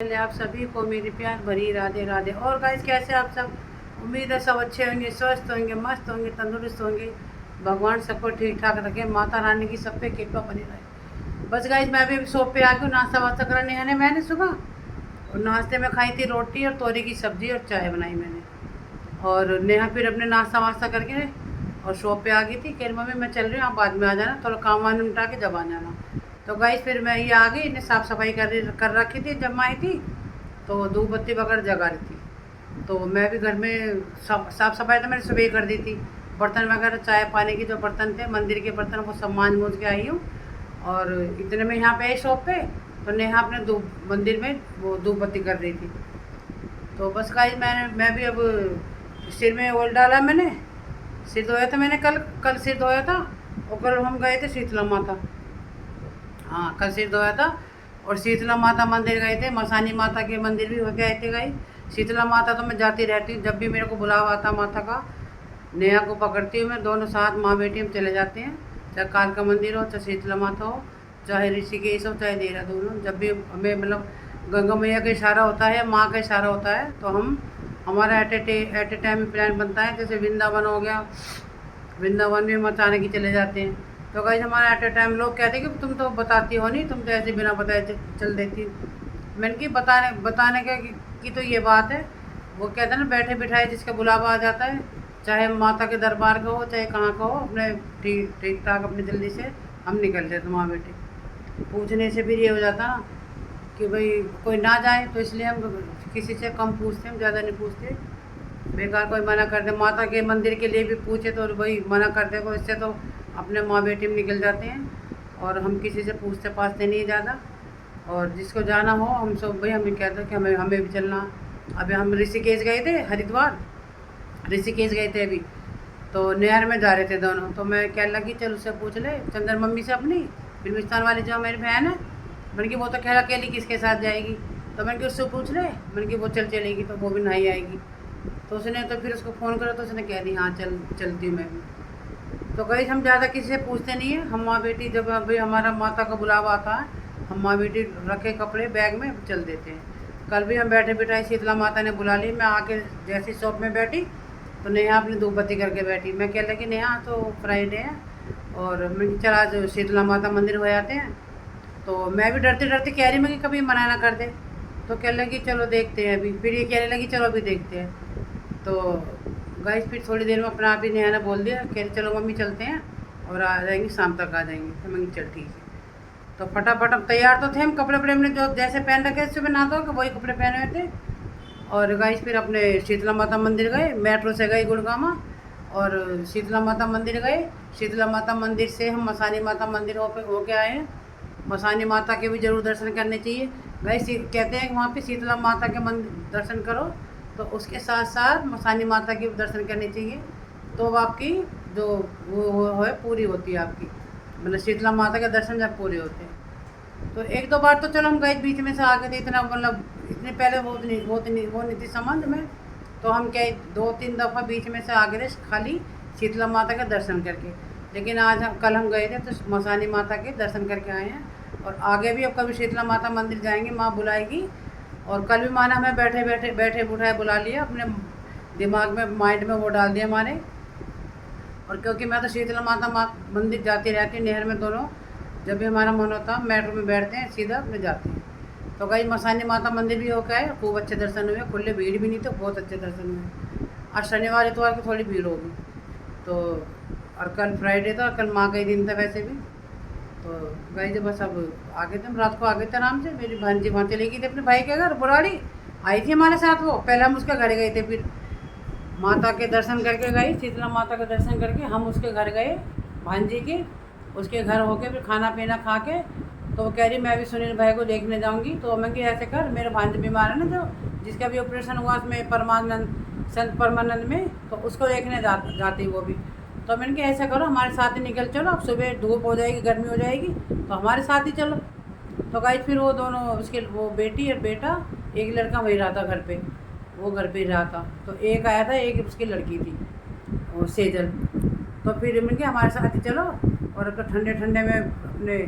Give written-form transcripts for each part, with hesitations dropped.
पहले आप सभी को मेरी प्यार भरी राधे राधे। और गाइस, कैसे आप सब? उम्मीद है सब अच्छे होंगे, स्वस्थ होंगे, मस्त होंगे, तंदुरुस्त होंगे। भगवान सबको ठीक ठाक रखे, माता रानी की सब पे कृपा बनी रहे। बस गाइस, मैं भी शॉप पे आ गई हूँ नाश्ता वास्ता करने। है मैंने सुबह और नाश्ते में खाई थी रोटी और तोरी की सब्जी और चाय बनाई मैंने। और नेहा फिर अपने नाश्ता वास्ता करके और शॉप पे आ गई थी। कह मम्मी मैं चल रही हूँ, आप बाद में आ जाना, थोड़ा काम वाम निपटा के जब आ जाना। तो गाइस फिर मैं ये आ गई, इन्हें साफ़ सफाई कर रखी थी जब मैं आई थी। तो धूप बत्ती वगैरह जगा रही थी। तो मैं भी घर में साफ़ सफाई तो मैंने सुबह ही कर दी थी। बर्तन वगैरह चाय पानी के जो बर्तन थे, मंदिर के बर्तन, वो सब मांझ मूझ के आई हूँ। और इतने में यहाँ पे आई शॉप पे, तो नेहा अपने धूप मंदिर में वो धूप बत्ती कर रही थी। तो बस गाइस मैं भी अब सिर में ऑयल डाला मैंने। सिर धोया था मैंने, कल कल सिर धोया था। और कल हम गए थे शीतला माता। हाँ, कल सिर धोया था और शीतला माता मंदिर गए थे। मसानी माता के मंदिर भी होके आए थे गई। शीतला माता तो मैं जाती रहती हूँ, जब भी मेरे को बुलावा आता माता का। नेहा को पकड़ती हूँ मैं, दोनों साथ माँ बेटी हम चले जाते हैं। चाहे कालका मंदिर हो, चाहे शीतला माता हो, चाहे ऋषिकेश हो, चाहे देहरादून। जब भी हमें मतलब गंगा मैया का इशारा होता है, माँ का इशारा होता है, तो हम हमारा एट ए टाइम प्लान बनता है। जैसे वृंदावन हो गया, वृंदावन भी हम अचानक ही चले जाते हैं। तो गाइस हमारा एट ए टाइम लोग कहते हैं कि तुम तो बताती हो नहीं, तुम तो ऐसे बिना बताए चल देती हो। मैंने कि बताने का की तो ये बात है। वो कहते हैं ना, बैठे बिठाए जिसका बुलावा आ जाता है, चाहे माता के दरबार का हो चाहे कहाँ का हो, अपने ठीक ठीक ठाक अपनी जल्दी से हम निकल जाते माँ बेटे। पूछने से फिर ये हो जाता ना कि भाई कोई ना जाए, तो इसलिए हम किसी से कम पूछते, हम ज़्यादा नहीं पूछते। बेकार कोई मना कर दे, माता के मंदिर के लिए भी पूछे तो वही मना कर दे को, इससे तो अपने माँ बेटे में निकल जाते हैं। और हम किसी से पूछते पाछते नहीं ज़्यादा। और जिसको जाना हो हम सब भाई हमें कहते हैं कि हमें हमें भी चलना। अभी हम ऋषिकेश गए थे, हरिद्वार ऋषिकेश गए थे अभी। तो नहर में जा रहे थे दोनों, तो मैं कहने लगी चल उससे पूछ ले, चंदन मम्मी से अपनी, फिल्मिस्तान वाली जो मेरी बहन है। मैंने कि वो तो खैर अकेली किसके साथ जाएगी, तो मैंने कि उससे पूछ ले। मैंने कि वो चल चलेगी तो वो भी नहीं आएगी। तो उसने तो फिर उसको फ़ोन करा तो उसने कह दी हाँ चलती हूँ मैं भी। तो गई हम ज़्यादा किसी से पूछते नहीं हैं। हम माँ बेटी जब अभी हमारा माता का बुलावा आता है, हम माँ बेटी रखे कपड़े बैग में चल देते हैं। कल भी हम बैठे बिठाए शीतला माता ने बुला ली। मैं आके जैसी शॉप में बैठी तो नेहा अपनी धूप बत्ती करके बैठी। मैं कह लगी नेहा तो फ्राइडे है और मैं चल आज शीतला माता मंदिर हो जाते हैं। तो मैं भी डरते डरते कह रही मैं कि कभी मना ना कर दे। तो कह लगी चलो देखते हैं अभी, फिर ये कहने लगी चलो अभी देखते हैं। तो गाइस फिर थोड़ी देर में अपना आप ही नेहा ने बोल दिया, कह रही चलो मम्मी चलते हैं और आ जाएंगे शाम तक आ जाएंगे। तो मैं चल ठीक है। तो फटाफट अब तैयार तो थे हम, कपड़े वपड़े हमने जो जैसे पहन रखे सुबह नहा धो के वही कपड़े पहने हुए थे। और गाइस फिर अपने शीतला माता मंदिर गए, मेट्रो से गए गुड़गामा और शीतला माता मंदिर गए। शीतला माता मंदिर से हम मसानी माता मंदिर होके आए हैं। मसानी माता के भी ज़रूर दर्शन करने चाहिए। गाइस कहते हैं कि वहाँ पे शीतला माता के मंदिर दर्शन करो तो उसके साथ साथ मसानी माता के भी दर्शन करने चाहिए। तो अब आपकी जो वो है पूरी होती है आपकी, मतलब शीतला माता के दर्शन जब पूरे होते हैं। तो एक दो बार तो चलो हम गए बीच में से आ गए थे, इतना मतलब इतने पहले वो नहीं थी संबंध में। तो हम क्या 2-3 दफ़ा बीच में से आ गए थे खाली शीतला माता का दर्शन करके। लेकिन आज कल हम गए थे तो मसानी माता के दर्शन करके आए हैं। और आगे भी अब कभी शीतला माता मंदिर जाएंगे, माँ बुलाएगी। और कल भी माना हमें बैठे बुठाए बुला लिया, अपने दिमाग में माइंड में वो डाल दिया हमारे। और क्योंकि मैं तो शीतला माता मंदिर जाती रहती नहर में दोनों, जब भी हमारा मन होता है मेट्रो में बैठते हैं सीधा अपने जाते हैं। तो कहीं मसानी माता मंदिर भी होकर आए, खूब अच्छे दर्शन हुए, खुले भीड़ भी नहीं थे, बहुत अच्छे दर्शन हुए। आज शनिवार इतवार की थोड़ी भीड़ होगी। तो और कल फ्राइडे था, कल माँ का ही दिन था वैसे भी। तो गए थे बस, अब आ गए थे हम, रात को आ गए थे आराम से। मेरी भांजी वहाँ चली गई थी अपने भाई के घर, बुराड़ी आई थी हमारे साथ। वो पहले हम उसके घर गए थे, फिर माता के दर्शन करके गई, शीतला माता का दर्शन करके हम उसके घर गए भांजी के। उसके घर होके फिर खाना पीना खा के तो वो कह रही मैं भी सुनील भाई को देखने जाऊंगी। तो मैं कि ऐसे कर, मेरा भांजी बीमार है ना, जो जिसका भी ऑपरेशन हुआ उसमें परमानंद संत परमानंद में, तो उसको देखने जाती वो भी। तो मैंने कि ऐसा करो हमारे साथ ही निकल चलो, अब सुबह धूप हो जाएगी गर्मी हो जाएगी तो हमारे साथ ही चलो। तो गाइस फिर वो दोनों उसके वो बेटी और बेटा, एक लड़का वही रहा था घर पे, वो घर पे ही रहा था। तो एक आया था, एक उसकी लड़की थी वो सेजल। तो फिर मैंने कि हमारे साथ ही चलो और ठंडे ठंडे में अपने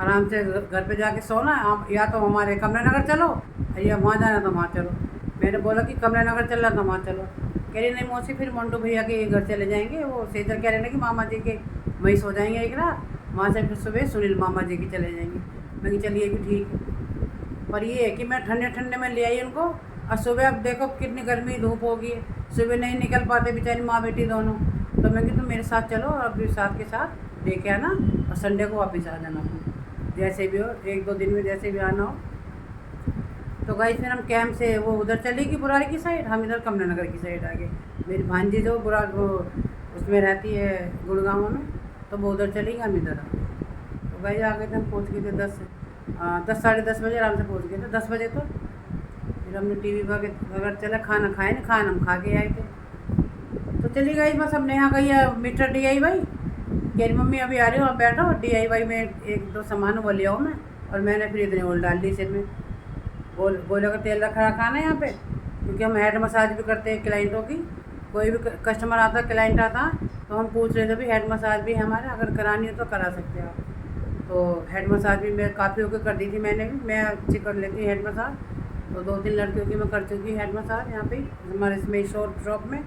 आराम से घर पे जाके सोना है। या तो हमारे कमला नगर चलो, या वहाँ जाना तो वहाँ चलो। मैंने बोला कि कमला नगर चलना तो वहाँ चलो। कह रही नहीं मौसी, फिर मंटू भैया के घर चले जाएंगे। वो सेजल कह रहे ना कि मामा जी के वहीं सो जाएंगे एक रात, वहाँ से फिर सुबह सुनील मामा जी के चले जाएंगे। मैं कि चलिए भी ठीक है। पर ये है कि मैं ठंडे ठंडे में ले आई उनको, और सुबह अब देखो कितनी गर्मी धूप होगी, सुबह नहीं निकल पाते बेचारी माँ बेटी दोनों। तो मैं कि तुम मेरे साथ चलो और फिर साथ के साथ लेके आना, और संडे को वापस आ जाना तुम, जैसे भी हो 1-2 दिन में जैसे भी आना हो। तो गाइस फिर हम कैंप से वो उधर चले गई बुराड़ी की साइड, हम इधर कमला नगर की साइड आ गए। मेरी भांजी जो वो उसमें रहती है गुड़गांव में, तो वो उधर चली गई, हम इधर। तो गाइस आ गए थे, हम पहुँच गए थे 10 साढ़े 10 बजे आराम से पहुँच गए थे 10 बजे। तो फिर हमने टीवी वगैरह चला, खाना खाए ना, खाना हम खा के आए थे। तो चली गई बस। अब नेहा गई है मिस्टर DIY, कह रही मम्मी अभी आ रही हो, आप बैठो, DIY में 1-2 सामान वो ले आओ मैं। और मैंने फिर इतने ओल डाल दी सिर में, गोले का तेल रखा है यहाँ पे, क्योंकि हम हेड मसाज भी करते हैं क्लाइंटों की। कोई भी कस्टमर आता, क्लाइंट आता, तो हम पूछ रहे थे भी हेड मसाज भी हमारे अगर करानी हो तो करा सकते हैं आप। तो हेड मसाज भी मैं काफ़ी होकर कर दी थी, मैंने भी, मैं अच्छी कर लेती हूँ हेड मसाज। तो 2-3 लड़कियों की मैं कर चुकी हेड मसाज यहाँ पे हमारे इसमें शॉप में।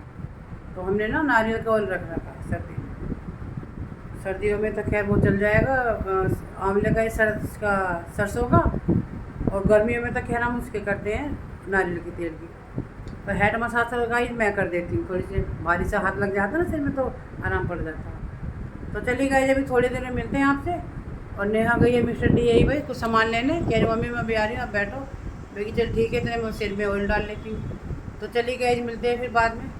तो हमने ना नारियल का ऑयल रख रखा है सर्दियों में, तो खैर वो चल जाएगा, आंवले का सरसों का। और गर्मियों में तो खैर हम उसके करते हैं नारियल के तेल की। तो हेड मसाज तो गाइस मैं कर देती हूँ, थोड़ी सी भारी सा हाथ लग जाता है ना सिर में, तो आराम पड़ जाता है। तो चली गई, अभी थोड़ी देर में मिलते हैं आपसे। और नेहा गई है मिस्टर DIY कुछ सामान लेने, कह रही मम्मी मैं अभी आ रही हूँ, आप बैठो। मैं चल ठीक है, इतने मैं सिर में ऑयल डाल लेती हूँ। तो चली गई, मिलते हैं फिर बाद में।